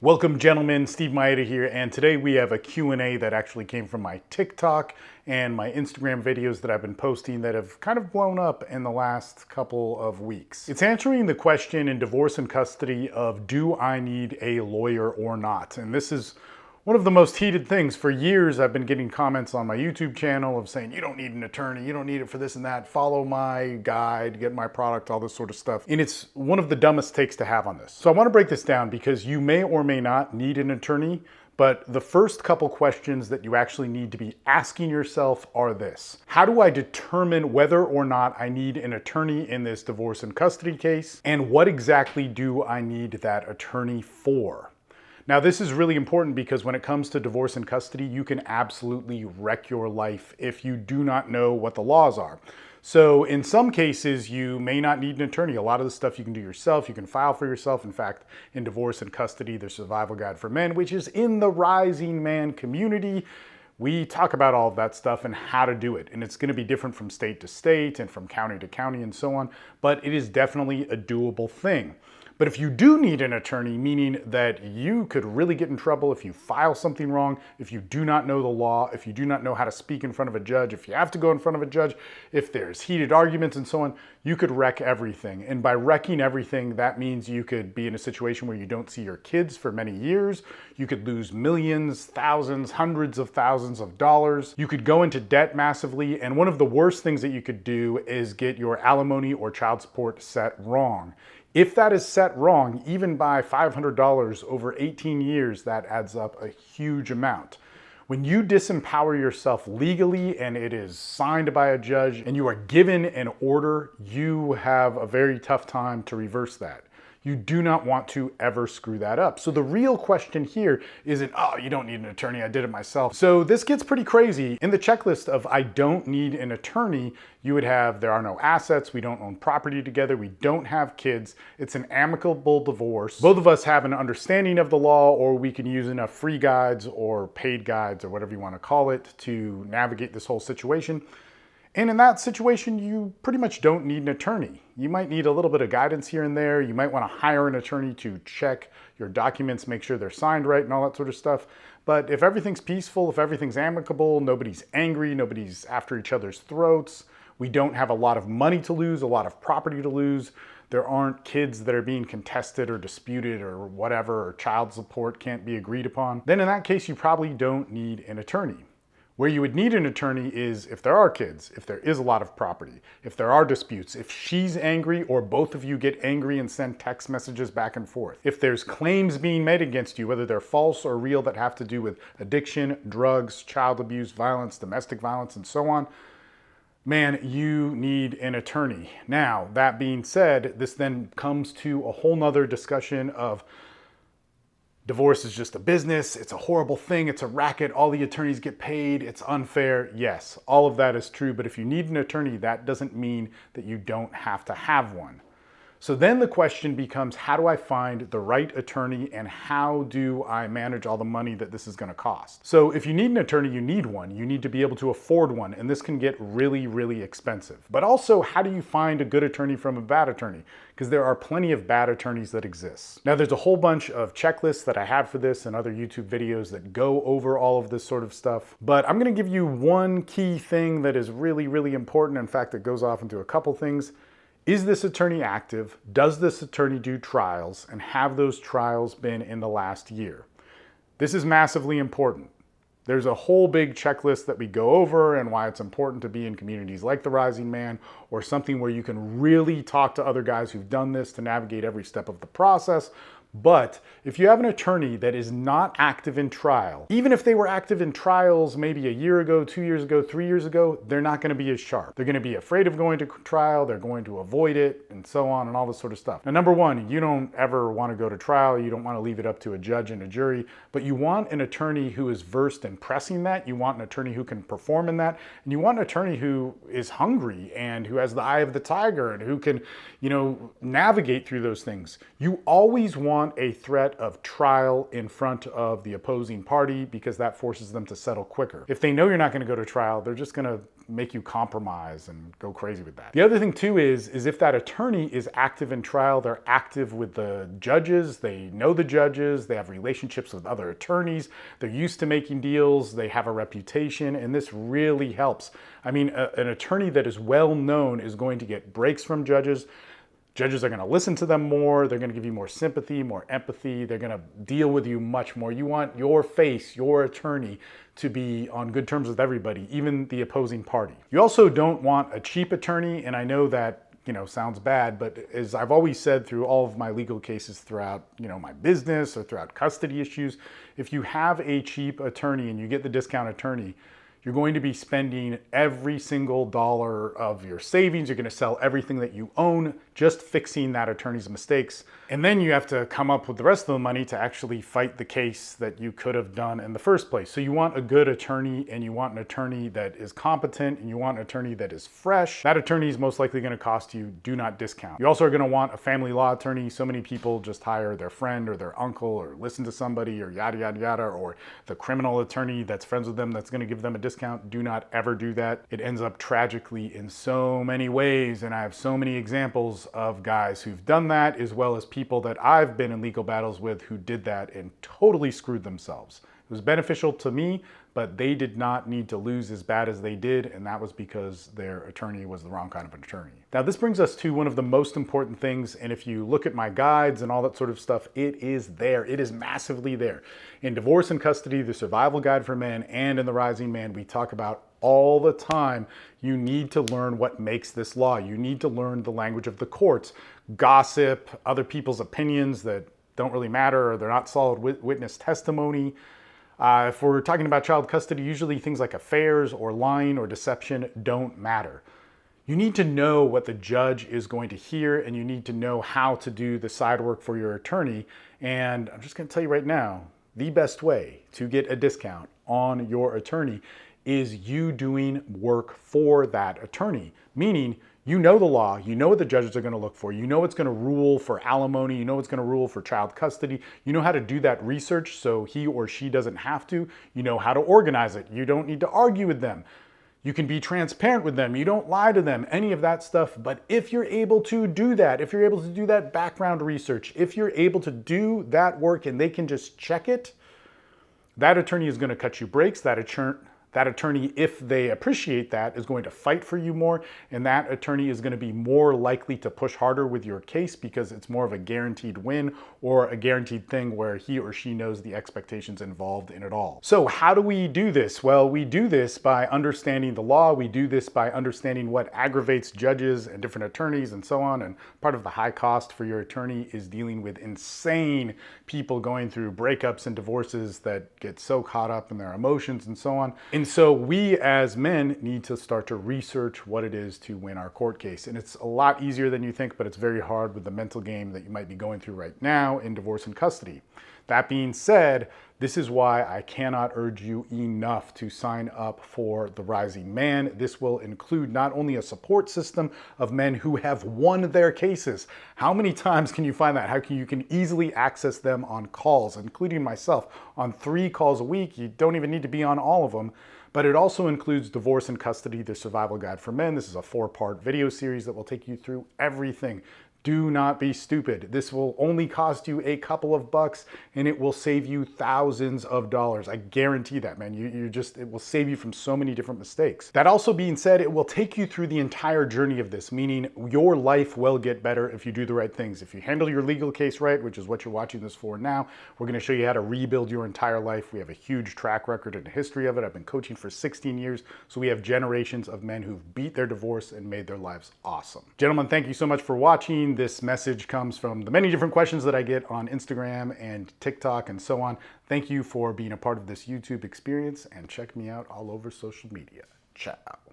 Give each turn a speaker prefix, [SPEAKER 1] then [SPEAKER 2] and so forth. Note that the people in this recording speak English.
[SPEAKER 1] Welcome gentlemen, Steve Maeda here, and today we have a Q&A that actually came from my TikTok and my Instagram videos that I've been posting that have kind of blown up in the last couple of weeks. It's answering the question in divorce and custody of do I need a lawyer or not? And this is one of the most heated things. For years, I've been getting comments on my YouTube channel of saying, you don't need an attorney, you don't need it for this and that, follow my guide, get my product, all this sort of stuff. And it's one of the dumbest takes to have on this. So I want to break this down because you may or may not need an attorney, but the first couple questions that you actually need to be asking yourself are this. How do I determine whether or not I need an attorney in this divorce and custody case? And what exactly do I need that attorney for? Now, this is really important because when it comes to divorce and custody, you can absolutely wreck your life if you do not know what the laws are. So in some cases, you may not need an attorney. A lot of the stuff you can do yourself. You can file for yourself. In fact, in divorce and custody, the Survival Guide for Men, which is in the Rising Man community, we talk about all of that stuff and how to do it. And it's going to be different from state to state and from county to county and so on, but it is definitely a doable thing. But if you do need an attorney, meaning that you could really get in trouble if you file something wrong, if you do not know the law, if you do not know how to speak in front of a judge, if you have to go in front of a judge, if there's heated arguments and so on, you could wreck everything. And by wrecking everything, that means you could be in a situation where you don't see your kids for many years. You could lose millions, thousands, hundreds of thousands of dollars. You could go into debt massively. And one of the worst things that you could do is get your alimony or child support set wrong. If that is set wrong, even by $500 over 18 years, that adds up a huge amount. When you disempower yourself legally and it is signed by a judge and you are given an order, you have a very tough time to reverse that. You do not want to ever screw that up. So the real question here isn't, oh, you don't need an attorney, I did it myself. So this gets pretty crazy. In the checklist of I don't need an attorney, you would have, there are no assets, we don't own property together, we don't have kids, it's an amicable divorce. Both of us have an understanding of the law, or we can use enough free guides or paid guides or whatever you want to call it to navigate this whole situation. And in that situation, you pretty much don't need an attorney. You might need a little bit of guidance here and there. You might want to hire an attorney to check your documents, make sure they're signed right and all that sort of stuff. But if everything's peaceful, if everything's amicable, nobody's angry, nobody's after each other's throats, we don't have a lot of money to lose, a lot of property to lose, there aren't kids that are being contested or disputed or whatever, or child support can't be agreed upon, then in that case, you probably don't need an attorney. Where you would need an attorney is if there are kids, if there is a lot of property, if there are disputes, if she's angry or both of you get angry and send text messages back and forth, if there's claims being made against you, whether they're false or real, that have to do with addiction, drugs, child abuse, violence, domestic violence, and so on, man, you need an attorney. Now, that being said, this then comes to a whole nother discussion of divorce is just a business, it's a horrible thing, it's a racket, all the attorneys get paid, it's unfair. Yes, all of that is true, but if you need an attorney, that doesn't mean that you don't have to have one. So then the question becomes, how do I find the right attorney and how do I manage all the money that this is going to cost? So if you need an attorney, you need one. You need to be able to afford one, and this can get really, really expensive. But also, how do you find a good attorney from a bad attorney? Because there are plenty of bad attorneys that exist. Now, there's a whole bunch of checklists that I have for this and other YouTube videos that go over all of this sort of stuff. But I'm going to give you one key thing that is really, really important. In fact, it goes off into a couple things. Is this attorney active? Does this attorney do trials? And have those trials been in the last year? This is massively important. There's a whole big checklist that we go over and why it's important to be in communities like the Rising Man or something where you can really talk to other guys who've done this to navigate every step of the process. But if you have an attorney that is not active in trial, even if they were active in trials maybe a year ago, 2 years ago, 3 years ago, they're not going to be as sharp. They're going to be afraid of going to trial. They're going to avoid it and so on and all this sort of stuff. Now, number one, you don't ever want to go to trial. You don't want to leave it up to a judge and a jury, but you want an attorney who is versed in pressing that. You want an attorney who can perform in that. And you want an attorney who is hungry and who has the eye of the tiger and who can, navigate through those things. You always want want a threat of trial in front of the opposing party because that forces them to settle quicker. If they know you're not going to go to trial, they're just going to make you compromise and go crazy with that. The other thing too is if that attorney is active in trial, they're active with the judges, they know the judges, they have relationships with other attorneys, they're used to making deals, they have a reputation, and this really helps. I mean, an attorney that is well known is going to get breaks from judges. Judges are going to listen to them more. They're going to give you more sympathy, more empathy. They're going to deal with you much more. You want your face, your attorney, to be on good terms with everybody, even the opposing party. You also don't want a cheap attorney, and I know that, sounds bad, but as I've always said through all of my legal cases throughout, my business or throughout custody issues, if you have a cheap attorney and you get the discount attorney, you're going to be spending every single dollar of your savings. You're going to sell everything that you own just fixing that attorney's mistakes. And then you have to come up with the rest of the money to actually fight the case that you could have done in the first place. So you want a good attorney, and you want an attorney that is competent, and you want an attorney that is fresh. That attorney is most likely going to cost you. Do not discount. You also are going to want a family law attorney. So many people just hire their friend or their uncle or listen to somebody or yada, yada, yada, or the criminal attorney that's friends with them that's going to give them a discount. Do not ever do that. It ends up tragically in so many ways, and I have so many examples of guys who've done that, as well as people that I've been in legal battles with who did that and totally screwed themselves. It was beneficial to me, but they did not need to lose as bad as they did, and that was because their attorney was the wrong kind of an attorney. Now, this brings us to one of the most important things, and if you look at my guides and all that sort of stuff, it is there. It is massively there. In Divorce and Custody, the Survival Guide for Men, and in The Rising Man, we talk about all the time, you need to learn what makes this law. You need to learn the language of the courts, gossip, other people's opinions that don't really matter, or they're not solid witness testimony. If we're talking about child custody, usually things like affairs or lying or deception don't matter. You need to know what the judge is going to hear, and you need to know how to do the side work for your attorney. And I'm just going to tell you right now, the best way to get a discount on your attorney is you doing work for that attorney. Meaning, you know the law, you know what the judges are going to look for, you know what's going to rule for alimony, you know what's going to rule for child custody, you know how to do that research so he or she doesn't have to, you know how to organize it, you don't need to argue with them. You can be transparent with them, you don't lie to them, any of that stuff. But if you're able to do that, if you're able to do that background research, if you're able to do that work and they can just check it, that attorney is going to cut you breaks. That attorney, if they appreciate that, is going to fight for you more, and that attorney is going to be more likely to push harder with your case because it's more of a guaranteed win or a guaranteed thing where he or she knows the expectations involved in it all. So how do we do this? Well, we do this by understanding the law. We do this by understanding what aggravates judges and different attorneys and so on, and part of the high cost for your attorney is dealing with insane people going through breakups and divorces that get so caught up in their emotions and so on. And so we as men need to start to research what it is to win our court case. And it's a lot easier than you think, but it's very hard with the mental game that you might be going through right now in divorce and custody. That being said, this is why I cannot urge you enough to sign up for The Rising Man. This will include not only a support system of men who have won their cases. How many times can you find that? How can you easily access them on calls, including myself, on 3 calls a week. You don't even need to be on all of them. But it also includes Divorce and Custody, the Survival Guide for Men. This is a 4-part video series that will take you through everything. Do not be stupid. This will only cost you a couple of bucks and it will save you thousands of dollars. I guarantee that, man. It will save you from so many different mistakes. That also being said, it will take you through the entire journey of this, meaning your life will get better if you do the right things. If you handle your legal case right, which is what you're watching this for now, we're going to show you how to rebuild your entire life. We have a huge track record and history of it. I've been coaching for 16 years, so we have generations of men who've beat their divorce and made their lives awesome. Gentlemen, thank you so much for watching. This message comes from the many different questions that I get on Instagram and TikTok and so on. Thank you for being a part of this YouTube experience and check me out all over social media. Ciao.